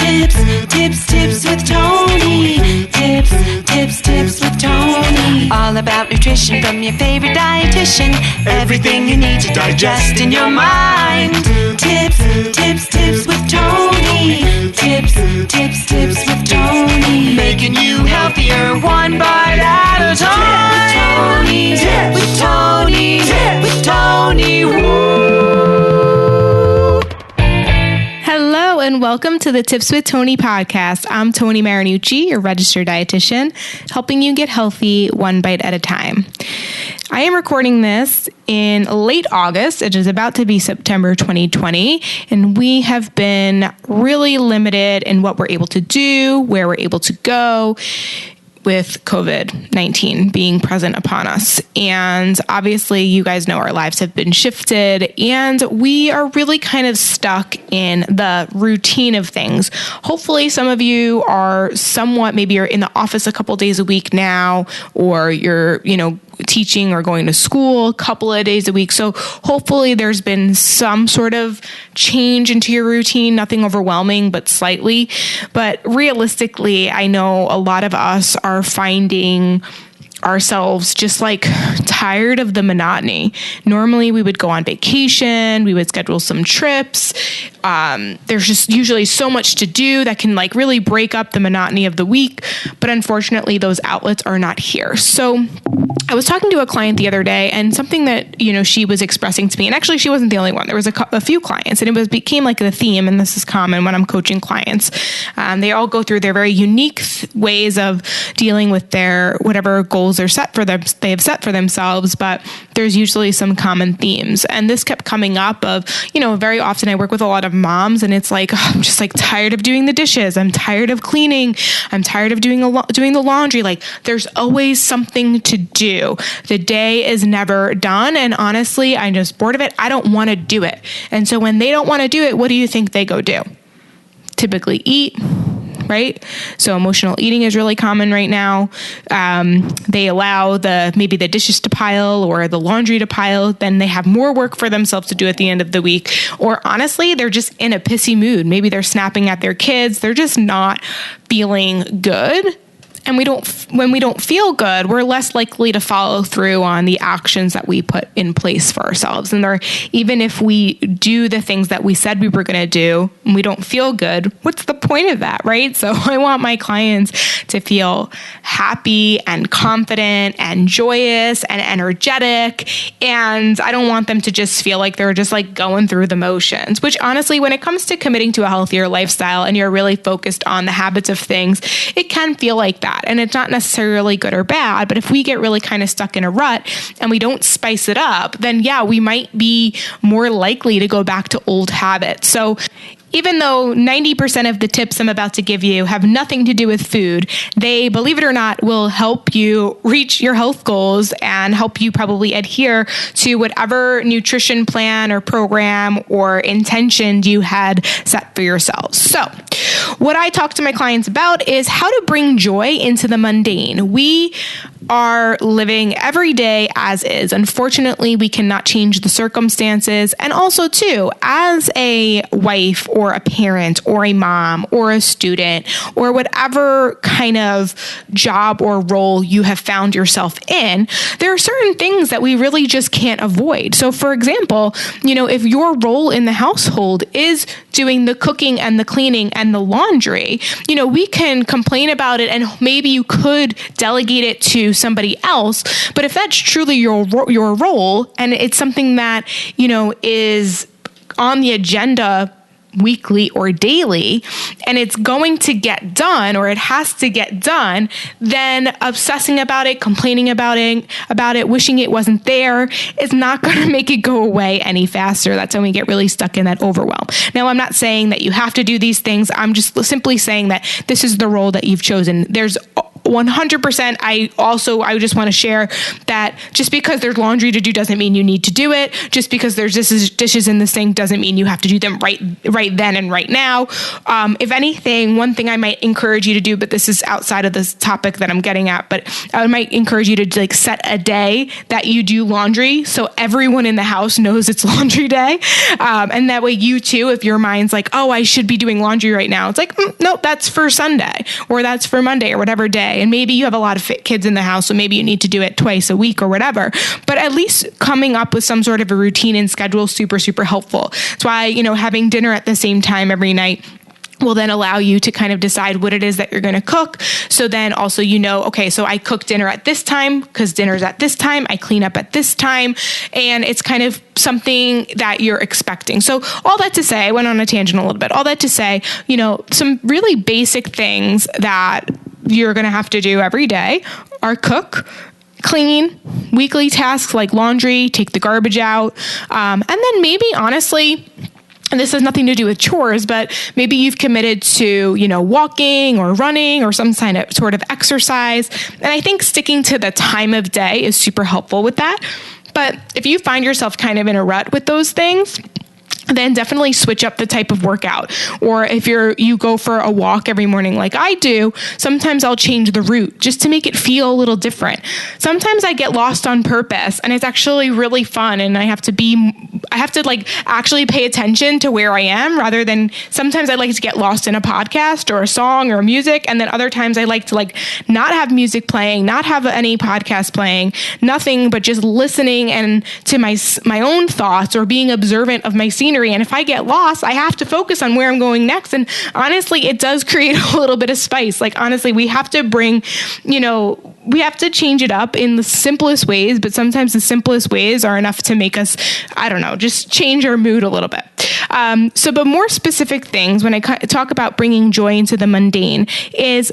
Tips with Tony. Tips with Tony. All about nutrition from your favorite dietitian. Everything you need to digest in your mind. Tips with Tony. Tips with Tony. Making you healthier one bite at a time. With Tony. Woo. Hello and welcome to the Tips with Tony podcast. I'm Tony Marinucci, your registered dietitian, helping you get healthy one bite at a time. I am recording this in late August. It is about to be September 2020, and we have been really limited in what we're able to do, where we're able to go, with COVID-19 being present upon us. And obviously, you guys know our lives have been shifted and we are really kind of stuck in the routine of things. Hopefully, some of you are somewhat, maybe you're in the office a couple days a week now, or you're, teaching or going to school a couple of days a week. So hopefully there's been some sort of change into your routine, nothing overwhelming, but slightly. But realistically, I know a lot of us are finding ourselves just like tired of the monotony. Normally we would go on vacation, we would schedule some trips. There's just usually so much to do that can like really break up the monotony of the week. But unfortunately, those outlets are not here. So I was talking to a client the other day, and something that, she was expressing to me, and actually she wasn't the only one. There was a few clients, and it became like the theme, and this is common when I'm coaching clients. They all go through their very unique ways of dealing with their whatever goals they have set for themselves, but there's usually some common themes. And this kept coming up of, very often I work with a lot of moms, and it's like, I'm just like tired of doing the dishes. I'm tired of cleaning. I'm tired of doing the laundry. Like there's always something to do. The day is never done. And honestly, I'm just bored of it. I don't want to do it. And so when they don't want to do it, what do you think they go do? Typically eat, right? So emotional eating is really common right now. They allow maybe the dishes to pile or the laundry to pile. Then they have more work for themselves to do at the end of the week. Or honestly, they're just in a pissy mood. Maybe they're snapping at their kids. They're just not feeling good. And when we don't feel good, we're less likely to follow through on the actions that we put in place for ourselves. And even if we do the things that we said we were going to do and we don't feel good, what's the point of that, right? So I want my clients to feel happy and confident and joyous and energetic. And I don't want them to just feel like they're just like going through the motions, which honestly, when it comes to committing to a healthier lifestyle and you're really focused on the habits of things, it can feel like that. And it's not necessarily good or bad, but if we get really kind of stuck in a rut and we don't spice it up, then yeah, we might be more likely to go back to old habits. So even though 90% of the tips I'm about to give you have nothing to do with food, they, believe it or not, will help you reach your health goals and help you probably adhere to whatever nutrition plan or program or intention you had set for yourselves. So what I talk to my clients about is how to bring joy into the mundane. We are living every day as is. Unfortunately, we cannot change the circumstances. And also, too, as a wife or a parent or a mom or a student or whatever kind of job or role you have found yourself in, there are certain things that we really just can't avoid. So, for example, if your role in the household is doing the cooking and the cleaning and the laundry, we can complain about it and maybe you could delegate it to somebody else. But if that's truly your role and it's something that, is on the agenda weekly or daily, and it's going to get done or it has to get done, then obsessing about it, complaining about it, wishing it wasn't there is not going to make it go away any faster. That's when we get really stuck in that overwhelm. Now, I'm not saying that you have to do these things. I'm just simply saying that this is the role that you've chosen. There's 100%. I just want to share that just because there's laundry to do doesn't mean you need to do it. Just because there's dishes in the sink doesn't mean you have to do them right then and right now. If anything, one thing I might encourage you to do, but this is outside of this topic that I'm getting at, but I might encourage you to like set a day that you do laundry so everyone in the house knows it's laundry day. And that way you too, if your mind's like, oh, I should be doing laundry right now, it's like, no, that's for Sunday or that's for Monday or whatever day. And maybe you have a lot of fit kids in the house, so maybe you need to do it twice a week or whatever. But at least coming up with some sort of a routine and schedule is super, super helpful. That's why, having dinner at the same time every night will then allow you to kind of decide what it is that you're going to cook. So then also, okay, so I cook dinner at this time because dinner's at this time. I clean up at this time. And it's kind of something that you're expecting. So all that to say, I went on a tangent a little bit. All that to say, some really basic things that you're going to have to do every day are cook, clean, weekly tasks like laundry, take the garbage out. And then maybe honestly, and this has nothing to do with chores, but maybe you've committed to, walking or running or some sort of exercise. And I think sticking to the time of day is super helpful with that. But if you find yourself kind of in a rut with those things, then definitely switch up the type of workout. Or if you go for a walk every morning like I do, sometimes I'll change the route just to make it feel a little different. Sometimes I get lost on purpose and it's actually really fun, and I have to like actually pay attention to where I am, rather than sometimes I like to get lost in a podcast or a song or music. And then other times I like to like not have music playing, not have any podcast playing, nothing, but just listening and to my own thoughts or being observant of my scenery. And if I get lost, I have to focus on where I'm going next. And honestly, it does create a little bit of spice. Like, honestly, we have to bring, we have to change it up in the simplest ways, but sometimes the simplest ways are enough to make us, just change our mood a little bit. But more specific things when I talk about bringing joy into the mundane is,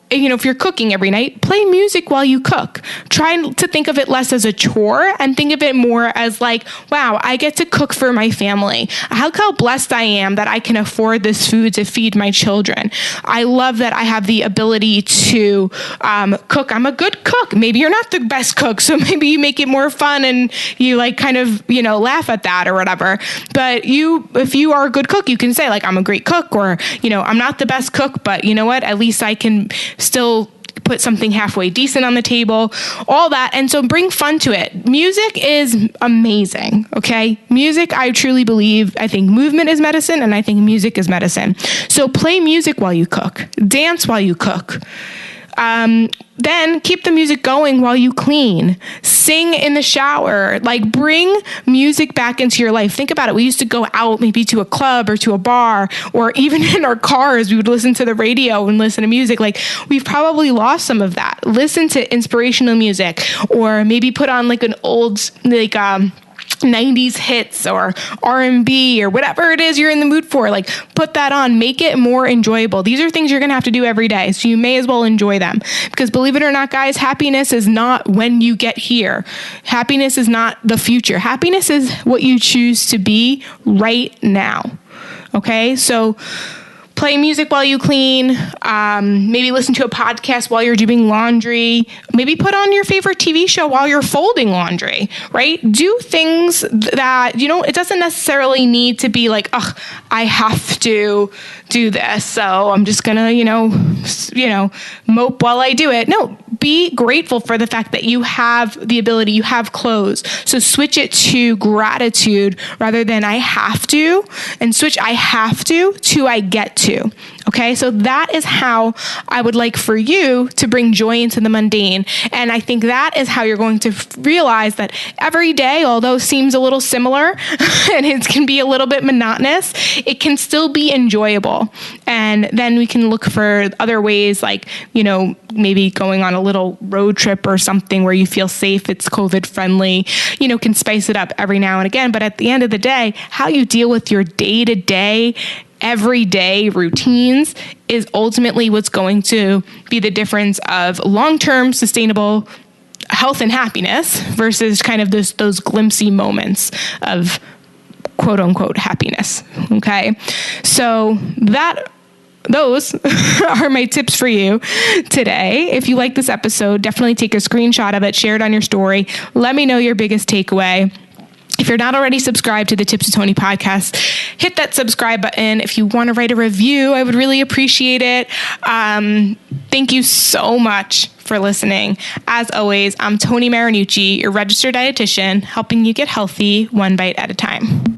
if you're cooking every night, play music while you cook. Try to think of it less as a chore and think of it more as like, wow, I get to cook for my family. How blessed I am that I can afford this food to feed my children. I love that I have the ability to cook. I'm a good cook. Maybe you're not the best cook, so maybe you make it more fun and you like kind of, laugh at that or whatever. But if you are a good cook, you can say like, I'm a great cook, or, I'm not the best cook, but you know what? At least I can still put something halfway decent on the table, all that. And so bring fun to it. Music is amazing. Okay. Music, I truly believe, I think movement is medicine, and I think music is medicine. So play music while you cook, dance while you cook. Then keep the music going while you clean, sing in the shower, like bring music back into your life. Think about it. We used to go out maybe to a club or to a bar, or even in our cars, we would listen to the radio and listen to music. Like, we've probably lost some of that. Listen to inspirational music, or maybe put on like an old, 90s hits or R&B or whatever it is you're in the mood for. Like, put that on, make it more enjoyable. These are things you're going to have to do every day, so you may as well enjoy them. Because believe it or not, guys, happiness is not when you get here. Happiness is not the future. Happiness is what you choose to be right now. Okay? So play music while you clean, maybe listen to a podcast while you're doing laundry, maybe put on your favorite TV show while you're folding laundry, right? Do things that, it doesn't necessarily need to be like, ugh, I have to do this, so I'm just gonna, mope while I do it. No, be grateful for the fact that you have the ability, you have clothes. So switch it to gratitude rather than I have to, and switch I have to I get to. Okay, so that is how I would like for you to bring joy into the mundane. And I think that is how you're going to realize that every day, although seems a little similar and it can be a little bit monotonous, it can still be enjoyable. And then we can look for other ways, like, maybe going on a little road trip or something where you feel safe, it's COVID friendly, can spice it up every now and again. But at the end of the day, how you deal with your day-to-day, everyday routines is ultimately what's going to be the difference of long-term sustainable health and happiness versus kind of those glimpsy moments of quote unquote happiness. Okay. So that those are my tips for you today. If you like this episode, definitely take a screenshot of it, share it on your story. Let me know your biggest takeaway. If you're not already subscribed to the Tips with Tony podcast, hit that subscribe button. If you want to write a review, I would really appreciate it. Thank you so much for listening. As always, I'm Tony Marinucci, your registered dietitian, helping you get healthy one bite at a time.